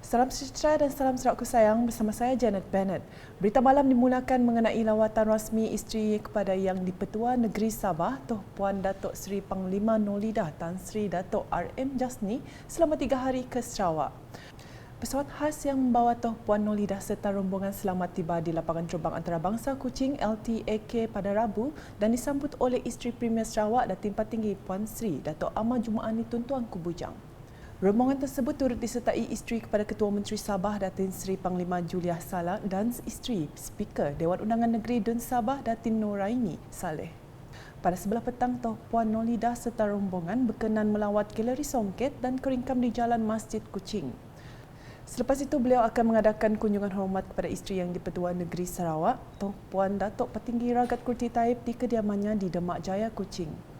Salam sejahtera dan salam serak kusayang bersama saya Janet Bennett. Berita malam dimulakan mengenai lawatan rasmi isteri kepada Yang di-Pertua Negeri Sabah, Tuan Puan Datuk Seri Panglima Nurlidah Tan Sri Datuk RM Jasni selama 3 hari ke Sarawak. Pesawat khas yang membawa Tuan Puan Nurlidah serta rombongan selamat tiba di lapangan terbang antarabangsa Kuching LTAK pada Rabu dan disambut oleh isteri Premier Sarawak Datin Patinggi Puan Sri Datuk Ahmad Jumaani Tun Tuanku Bujang. Rombongan tersebut turut disertai isteri kepada Ketua Menteri Sabah Datin Seri Panglima Juliah Salak dan isteri Speaker Dewan Undangan Negeri Dun Sabah Datin Noraini Saleh. Pada sebelah petang, Tuan Puan Nurlidah serta rombongan berkenan melawat Galeri Songket dan keringkam di Jalan Masjid Kuching. Selepas itu, beliau akan mengadakan kunjungan hormat kepada isteri Yang di-Pertua Negeri Sarawak, Tuan Puan Datuk Patinggi Ragat Kurti Taib di kediamannya di Demak Jaya, Kuching.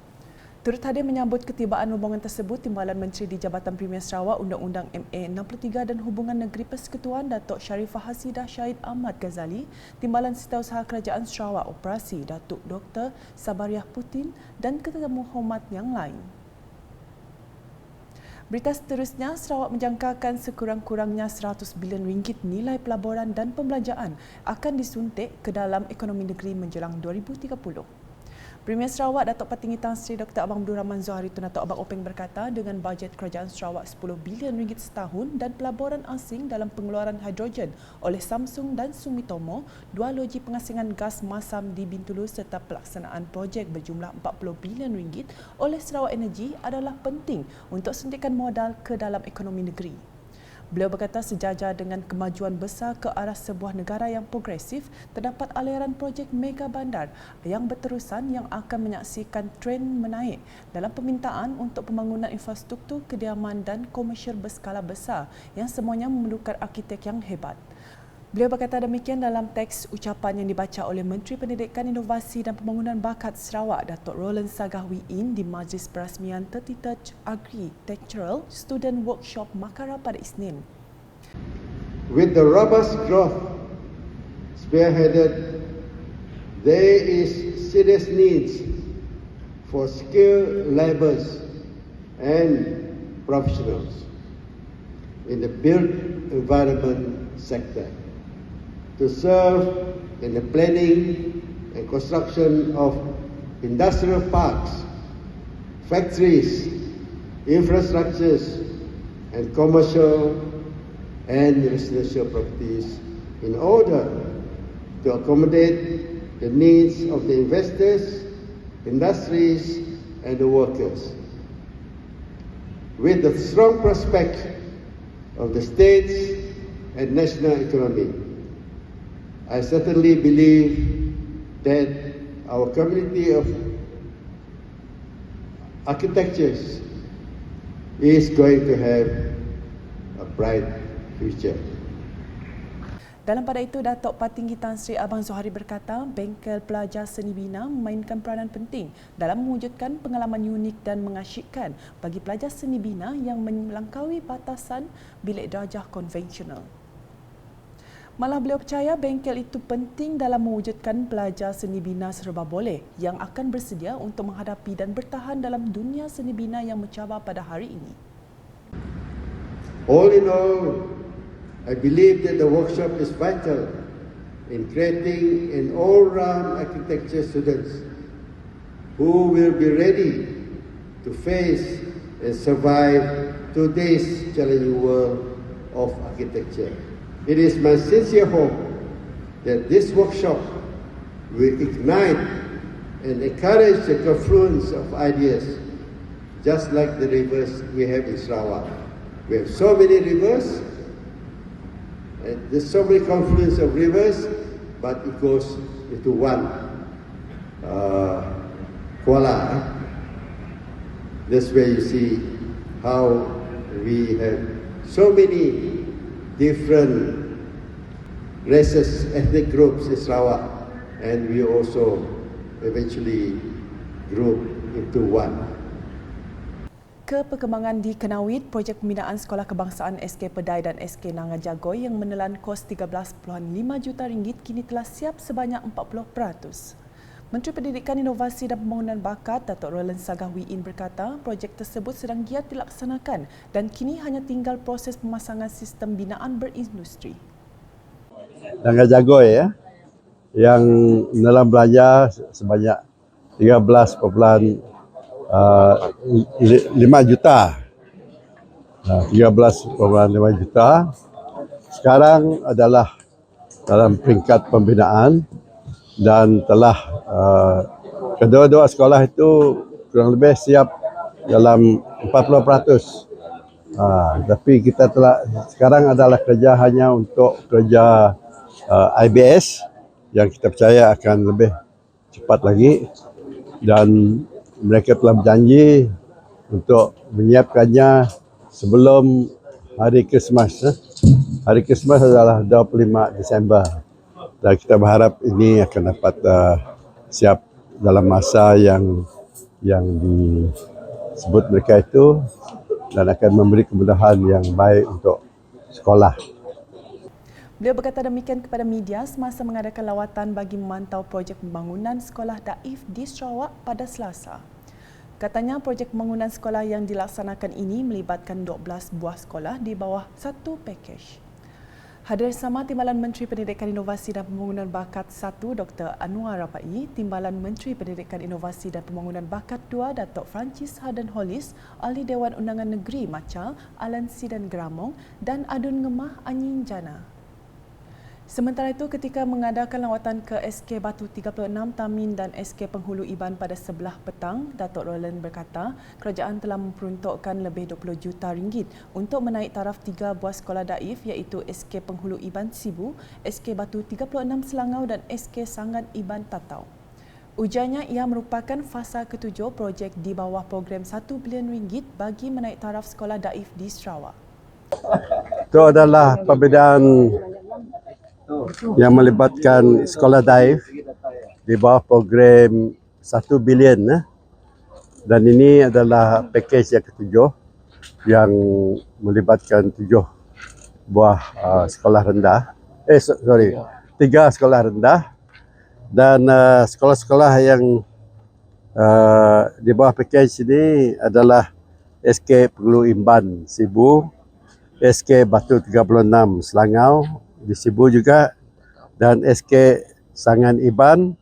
Turut hadir menyambut ketibaan rombongan tersebut Timbalan Menteri di Jabatan Premier Sarawak Undang-Undang MA 63 dan Hubungan Negeri Persekutuan Datuk Sharifah Hasidah Syahid Ahmad Ghazali, Timbalan Setiausaha Kerajaan Sarawak Operasi Datuk Dr. Sabariah Putin dan tetamu hormat yang lain. Berita seterusnya, Sarawak menjangkakan sekurang-kurangnya 100 bilion ringgit nilai pelaburan dan pembelanjaan akan disuntik ke dalam ekonomi negeri menjelang 2030. Premier Sarawak Datuk Patinggi Tan Sri Dr. Abang Abdul Rahman Zohari Tun Datuk Abang Openg berkata dengan bajet kerajaan Sarawak 10 bilion ringgit setahun dan pelaburan asing dalam pengeluaran hidrogen oleh Samsung dan Sumitomo, 2 loji pengasingan gas masam di Bintulu serta pelaksanaan projek berjumlah 40 bilion ringgit oleh Sarawak Energy adalah penting untuk suntikan modal ke dalam ekonomi negeri. Beliau berkata sejajar dengan kemajuan besar ke arah sebuah negara yang progresif, terdapat aliran projek mega bandar yang berterusan yang akan menyaksikan tren menaik dalam permintaan untuk pembangunan infrastruktur kediaman dan komersial berskala besar yang semuanya memerlukan arkitek yang hebat. Beliau berkata demikian dalam teks ucapan yang dibaca oleh Menteri Pendidikan, Inovasi dan Pembangunan Bakat Sarawak Datuk Roland Sagahwiin di Majlis Perasmian 33rd Agricultural Student Workshop Makara pada Isnin. With the robust growth spearheaded, there is serious needs for skilled labourers and professionals in the built environment sector to serve in the planning and construction of industrial parks, factories, infrastructures, and commercial and residential properties in order to accommodate the needs of the investors, industries, and the workers. With the strong prospect of the state's and national economy, I certainly believe that our community of architects is going to have a bright future. Dalam pada itu, Datuk Patinggi Tan Sri Abang Zohari berkata, bengkel pelajar seni bina memainkan peranan penting dalam mewujudkan pengalaman unik dan mengasyikkan bagi pelajar seni bina yang melangkaui batasan bilik darjah konvensional. Malah beliau percaya bengkel itu penting dalam mewujudkan pelajar seni bina serba boleh yang akan bersedia untuk menghadapi dan bertahan dalam dunia seni bina yang mencabar pada hari ini. All in all, I believe that the workshop is vital in creating an all-round architecture students who will be ready to face and survive today's challenging world of architecture. It is my sincere hope that this workshop will ignite and encourage the confluence of ideas, just like the rivers we have in Sarawak. We have so many rivers, and there's so many confluence of rivers, but it goes into one Kuala. That's where you see how we have so many different races, ethnic groups in Sarawak, and we also eventually group into one. Keperkembangan di Kenawit, projek pembinaan Sekolah Kebangsaan SK Pedai dan SK Nanga Jagoi yang menelan kos 13.5 juta ringgit kini telah siap sebanyak 40%. Menteri Pendidikan, Inovasi dan Pembangunan Bakat Datuk Roland Sagah Wiin berkata projek tersebut sedang giat dilaksanakan dan kini hanya tinggal proses pemasangan sistem binaan berindustri. Langgar Jagoy ya, yang dalam belanja sebanyak 13,5 juta. 13,5 juta sekarang adalah dalam peringkat pembinaan dan telah kedua-dua sekolah itu kurang lebih siap dalam 40%. Tapi kita telah sekarang adalah kerja hanya untuk kerja IBS yang kita percaya akan lebih cepat lagi dan mereka telah berjanji untuk menyiapkannya sebelum hari Krismas. Hari Krismas adalah 25 Disember dan kita berharap ini akan dapat siap dalam masa yang disebut mereka itu dan akan memberi kemudahan yang baik untuk sekolah. Beliau berkata demikian kepada media semasa mengadakan lawatan bagi memantau projek pembangunan sekolah Daif di Sarawak pada Selasa. Katanya projek pembangunan sekolah yang dilaksanakan ini melibatkan 12 buah sekolah di bawah satu pakej. Hadir sama Timbalan Menteri Pendidikan, Inovasi dan Pembangunan Bakat 1 Dr. Anwar Rabai, Timbalan Menteri Pendidikan, Inovasi dan Pembangunan Bakat 2 Datuk Francis Harden Hollis, Ahli Dewan Undangan Negeri Machar, Alan Sidan Gramong dan Adun Ngemah Anyin Jana. Sementara itu, ketika mengadakan lawatan ke SK Batu 36 Tamin dan SK Penghulu Iban pada sebelah petang, Datuk Roland berkata kerajaan telah memperuntukkan lebih 20 juta ringgit untuk menaik taraf 3 buah sekolah daif iaitu SK Penghulu Iban Sibu, SK Batu 36 Selangau dan SK Sangan Iban Tatau. Ujarnya ia merupakan fasa ketujuh projek di bawah program 1 bilion ringgit bagi menaik taraf sekolah daif di Sarawak. Itu adalah perbezaan yang melibatkan sekolah daif di bawah program 1 bilion dan ini adalah pakej yang ketujuh yang melibatkan 7 buah sekolah rendah 3 sekolah rendah dan sekolah-sekolah yang di bawah pakej ini adalah SK Penghulu Iban Sibu, SK Batu 36 Selangau di Sibu juga dan SK Sangan Iban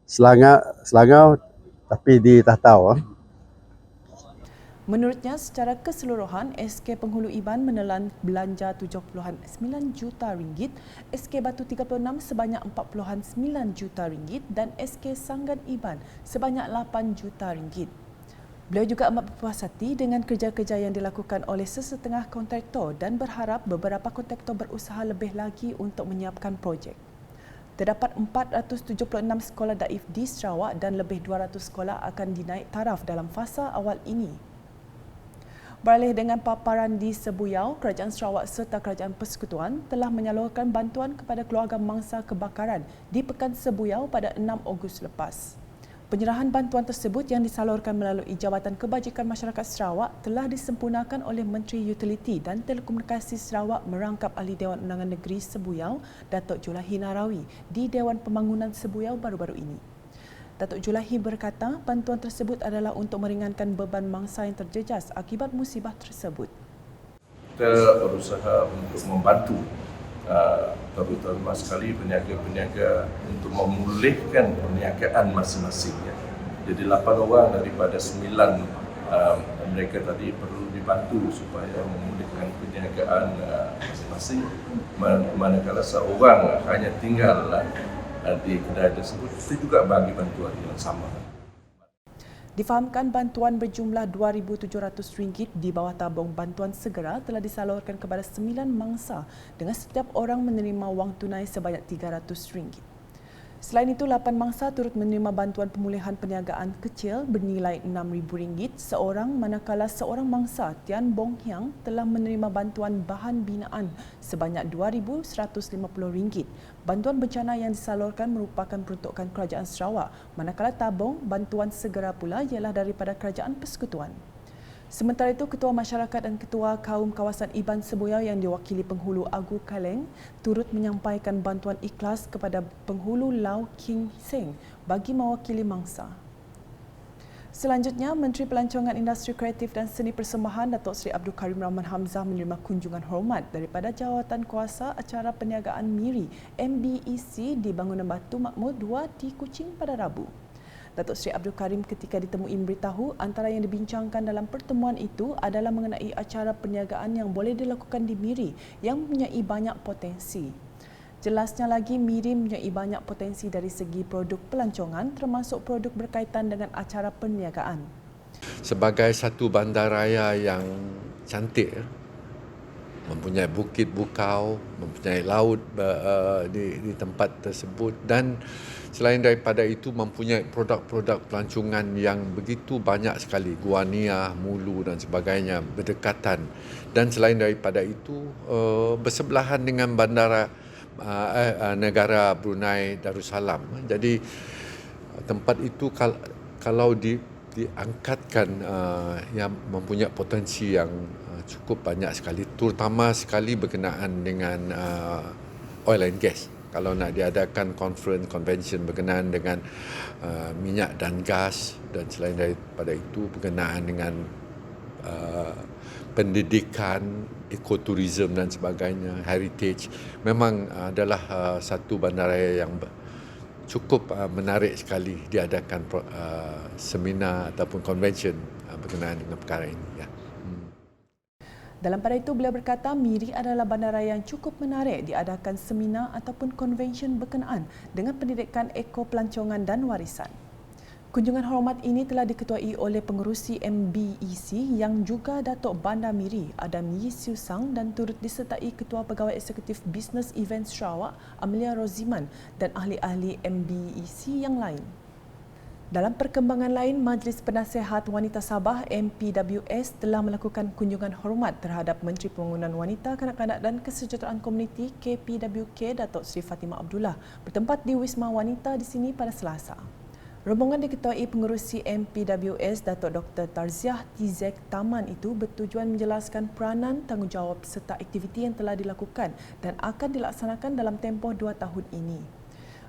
Selangau tapi di Tatau. Menurutnya, secara keseluruhan, SK Penghulu Iban menelan belanja 7.9 juta ringgit, SK Batu 36 sebanyak 4.9 juta ringgit dan SK Sangan Iban sebanyak 8 juta ringgit. Beliau juga amat berpuas hati dengan kerja-kerja yang dilakukan oleh sesetengah kontraktor dan berharap beberapa kontraktor berusaha lebih lagi untuk menyiapkan projek. Terdapat 476 sekolah daif di Sarawak dan lebih 200 sekolah akan dinaik taraf dalam fasa awal ini. Beralih dengan paparan di Sebuyau, Kerajaan Sarawak serta Kerajaan Persekutuan telah menyalurkan bantuan kepada keluarga mangsa kebakaran di Pekan Sebuyau pada 6 Ogos lepas. Penyerahan bantuan tersebut yang disalurkan melalui Jabatan Kebajikan Masyarakat Sarawak telah disempurnakan oleh Menteri Utiliti dan Telekomunikasi Sarawak merangkap Ahli Dewan Undangan Negeri Sebuyau, Datuk Julahi Narawi di Dewan Pembangunan Sebuyau baru-baru ini. Datuk Julahi berkata bantuan tersebut adalah untuk meringankan beban mangsa yang terjejas akibat musibah tersebut. Kita berusaha untuk membantu terutama sekali peniaga-peniaga untuk memulihkan perniagaan masing-masingnya. Jadi 8 orang daripada 9 mereka tadi perlu dibantu supaya memulihkan perniagaan masing-masing. Manakala seorang hanya tinggal di kedai tersebut, kita juga bagi bantuan yang sama. Difahamkan bantuan berjumlah RM2,700 di bawah tabung bantuan segera telah disalurkan kepada 9 mangsa dengan setiap orang menerima wang tunai sebanyak RM300. Selain itu, 8 mangsa turut menerima bantuan pemulihan perniagaan kecil bernilai RM6,000 seorang manakala seorang mangsa, Tian Bong Hiang, telah menerima bantuan bahan binaan sebanyak RM2,150. Bantuan bencana yang disalurkan merupakan peruntukan Kerajaan Sarawak, manakala tabung bantuan segera pula ialah daripada Kerajaan Persekutuan. Sementara itu, Ketua Masyarakat dan Ketua Kaum Kawasan Iban Seboya yang diwakili Penghulu Agu Kaleng turut menyampaikan bantuan ikhlas kepada Penghulu Lau King Seng bagi mewakili mangsa. Selanjutnya, Menteri Pelancongan Industri Kreatif dan Seni Persembahan Datuk Seri Abdul Karim Rahman Hamzah menerima kunjungan hormat daripada Jawatan Kuasa Acara Perniagaan MIRI MBEC di Bangunan Batu Makmur 2 di Kuching pada Rabu. Datuk Seri Abdul Karim ketika ditemui memberitahu antara yang dibincangkan dalam pertemuan itu adalah mengenai acara perniagaan yang boleh dilakukan di MIRI yang mempunyai banyak potensi. Jelasnya lagi, MIRI mempunyai banyak potensi dari segi produk pelancongan termasuk produk berkaitan dengan acara perniagaan. Sebagai satu bandaraya yang cantik, mempunyai bukit bukau, mempunyai laut di tempat tersebut dan selain daripada itu mempunyai produk-produk pelancongan yang begitu banyak sekali, guania, mulu dan sebagainya berdekatan. Dan selain daripada itu bersebelahan dengan negara Brunei Darussalam. Jadi tempat itu kalau diangkatkan yang mempunyai potensi yang cukup banyak sekali, terutama sekali berkenaan dengan oil and gas. Kalau nak diadakan convention berkenaan dengan minyak dan gas dan selain daripada itu berkenaan dengan pendidikan, ekoturism dan sebagainya, heritage, memang adalah satu bandaraya yang cukup menarik sekali diadakan seminar ataupun convention berkenaan dengan perkara ini. Ya. Dalam pada itu, beliau berkata MIRI adalah bandaraya yang cukup menarik diadakan seminar ataupun convention berkenaan dengan pendidikan eko-pelancongan dan warisan. Kunjungan hormat ini telah diketuai oleh pengerusi MBEC yang juga Datuk Bandar MIRI Adam Yee Siu Sang dan turut disertai Ketua Pegawai Eksekutif Business Events Sarawak Amelia Roziman dan ahli-ahli MBEC yang lain. Dalam perkembangan lain, Majlis Penasihat Wanita Sabah MPWS telah melakukan kunjungan hormat terhadap Menteri Pembangunan Wanita, Kanak-kanak dan Kesejahteraan Komuniti KPWK Datuk Seri Fatimah Abdullah bertempat di Wisma Wanita di sini pada Selasa. Rombongan diketuai pengerusi MPWS Datuk Dr. Tarziah Tizek Taman itu bertujuan menjelaskan peranan, tanggungjawab serta aktiviti yang telah dilakukan dan akan dilaksanakan dalam tempoh 2 tahun ini.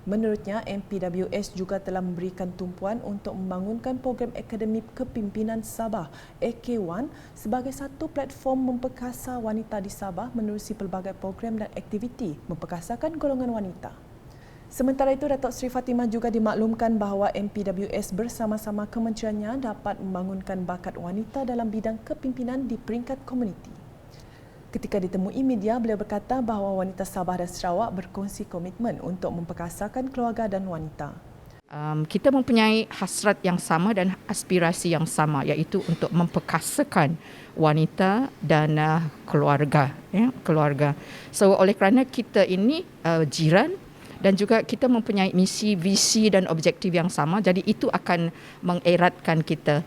Menurutnya, MPWS juga telah memberikan tumpuan untuk membangunkan program Akademi Kepimpinan Sabah AK1 sebagai satu platform memperkasa wanita di Sabah menerusi pelbagai program dan aktiviti memperkasakan golongan wanita. Sementara itu, Datuk Seri Fatimah juga dimaklumkan bahawa MPWS bersama-sama kementeriannya dapat membangunkan bakat wanita dalam bidang kepimpinan di peringkat komuniti. Ketika ditemui media, beliau berkata bahawa wanita Sabah dan Sarawak berkongsi komitmen untuk memperkasakan keluarga dan wanita. Kita mempunyai hasrat yang sama dan aspirasi yang sama, iaitu untuk memperkasakan wanita dan keluarga. Keluarga. So oleh kerana kita ini jiran dan juga kita mempunyai misi, visi dan objektif yang sama, jadi itu akan mengeratkan kita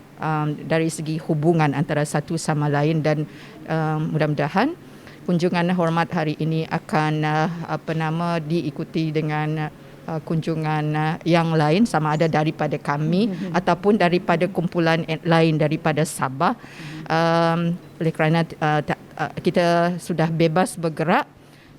dari segi hubungan antara satu sama lain dan mudah-mudahan kunjungan hormat hari ini akan diikuti dengan kunjungan yang lain sama ada daripada kami ataupun daripada kumpulan lain daripada Sabah. Oleh kerana kita sudah bebas bergerak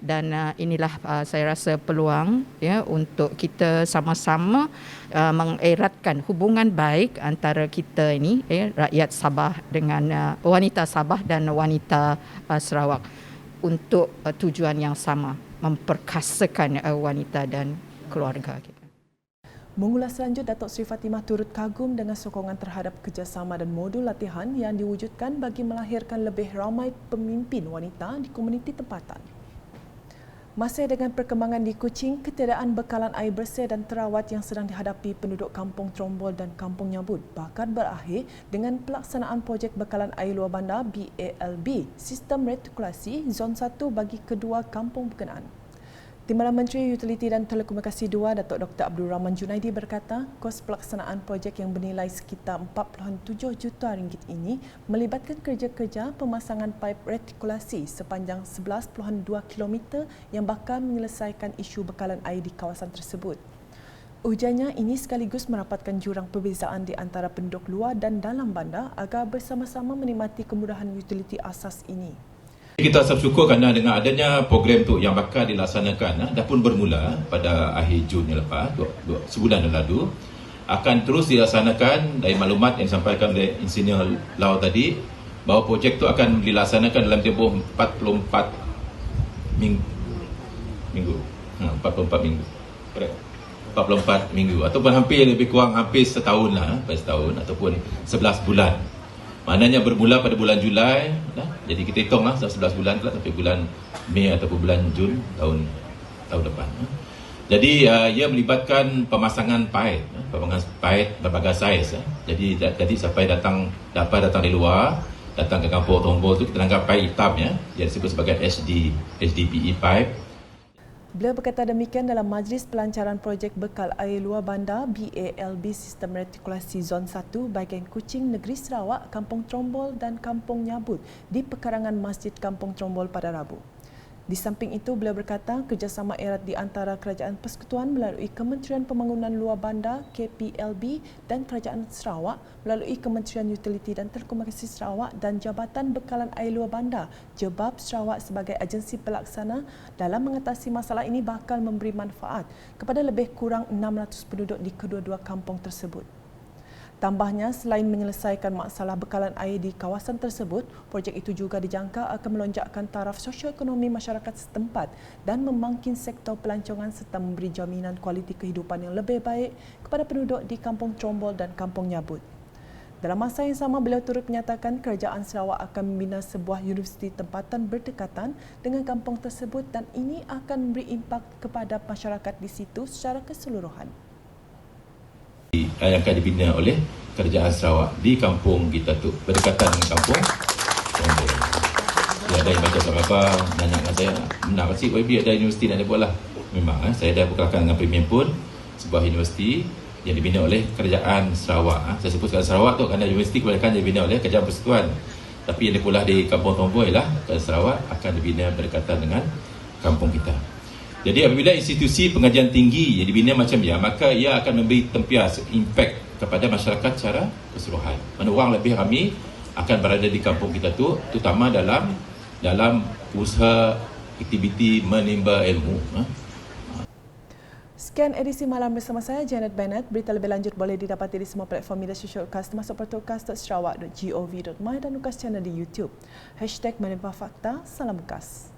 dan inilah saya rasa peluang ya untuk kita sama-sama mengeratkan hubungan baik antara kita ini rakyat Sabah dengan wanita Sabah dan wanita Sarawak untuk tujuan yang sama, memperkasakan wanita dan keluarga kita. Mengulas lanjut, Datuk Seri Fatimah turut kagum dengan sokongan terhadap kerjasama dan modul latihan yang diwujudkan bagi melahirkan lebih ramai pemimpin wanita di komuniti tempatan. Masih dengan perkembangan di Kuching, ketiadaan bekalan air bersih dan terawat yang sedang dihadapi penduduk Kampung Trombol dan Kampung Nyabut bakal berakhir dengan pelaksanaan projek bekalan air luar bandar BALB, Sistem Retikulasi Zon 1 bagi kedua kampung berkenaan. Timbalan Menteri Utiliti dan Telekomunikasi 2, Datuk Dr. Abdul Rahman Junaidi berkata, kos pelaksanaan projek yang bernilai sekitar RM47 juta ini melibatkan kerja-kerja pemasangan paip retikulasi sepanjang 11.2 km yang bakal menyelesaikan isu bekalan air di kawasan tersebut. Ujarnya ini sekaligus merapatkan jurang perbezaan di antara penduduk luar dan dalam bandar agar bersama-sama menikmati kemudahan utiliti asas ini. Kita bersyukur kerana dengan adanya program tu yang bakal dilaksanakan dah pun bermula pada akhir Jun yang lepas, sebulan yang lalu, akan terus dilaksanakan. Dari maklumat yang disampaikan oleh Insinyur Lau tadi, bahawa projek tu akan dilaksanakan dalam tempoh 44 minggu. 44 minggu. Correct. 44 minggu ataupun hampir lebih kurang hampir setahun lah, setahun ataupun 11 bulan. Maknanya bermula pada bulan Julai, jadi kita hitunglah 11 bulan pula sampai bulan Mei ataupun bulan Jun tahun depan. Jadi ia melibatkan pemasangan paip berbagai saiz. Jadi siapa yang dapat datang dari luar, datang ke kampung Tombol tu, kita anggap paip hitam ya, yang disebut sebagai HDPE pipe. Beliau berkata demikian dalam Majlis Pelancaran Projek Bekal Air Luar Bandar BALB Sistem Retikulasi Zon 1 bahagian Kuching Negeri Sarawak, Kampung Trombol dan Kampung Nyabut di pekarangan Masjid Kampung Trombol pada Rabu. Di samping itu, beliau berkata kerjasama erat di antara Kerajaan Persekutuan melalui Kementerian Pembangunan Luar Bandar KPLB dan Kerajaan Sarawak melalui Kementerian Utiliti dan Telekomunikasi Sarawak dan Jabatan Bekalan Air Luar Bandar JEBAB Sarawak sebagai agensi pelaksana dalam mengatasi masalah ini bakal memberi manfaat kepada lebih kurang 600 penduduk di kedua-dua kampung tersebut. Tambahnya, selain menyelesaikan masalah bekalan air di kawasan tersebut, projek itu juga dijangka akan melonjakkan taraf sosioekonomi masyarakat setempat dan membangkit sektor pelancongan serta memberi jaminan kualiti kehidupan yang lebih baik kepada penduduk di Kampung Trombol dan Kampung Nyabut. Dalam masa yang sama, beliau turut menyatakan Kerajaan Sarawak akan membina sebuah universiti tempatan berdekatan dengan kampung tersebut dan ini akan memberi impak kepada masyarakat di situ secara keseluruhan. Yang akan dibina oleh Kerajaan Sarawak di kampung kita tu, berdekatan dengan kampung Tombol. Ada yang baca apa nanya dengan saya, benar ke YB ada universiti nak dibuat lah. Memang saya dah berkelakar dengan Premier pun sebuah universiti yang dibina oleh Kerajaan Sarawak. Saya sebut Kerajaan Sarawak tu kerana universiti kebanyakan dibina oleh Kerajaan Persekutuan. Tapi yang dipulah di kampung Tombol ialah Kerajaan Sarawak akan dibina berdekatan dengan kampung kita. Jadi apabila institusi pengajian tinggi yang dibina macam dia, maka ia akan memberi tempias impak kepada masyarakat secara keseluruhan. Mana orang lebih ramai akan berada di kampung kita tu, terutama dalam usaha aktiviti menimba ilmu. Sekian edisi malam bersama saya Janet Bennett. Berita lebih lanjut boleh didapati di semua platform media sosial UKAS termasuk portal ukas.sarawak.gov.my dan UKAS channel di YouTube. #Menimba Fakta. Salam UKAS.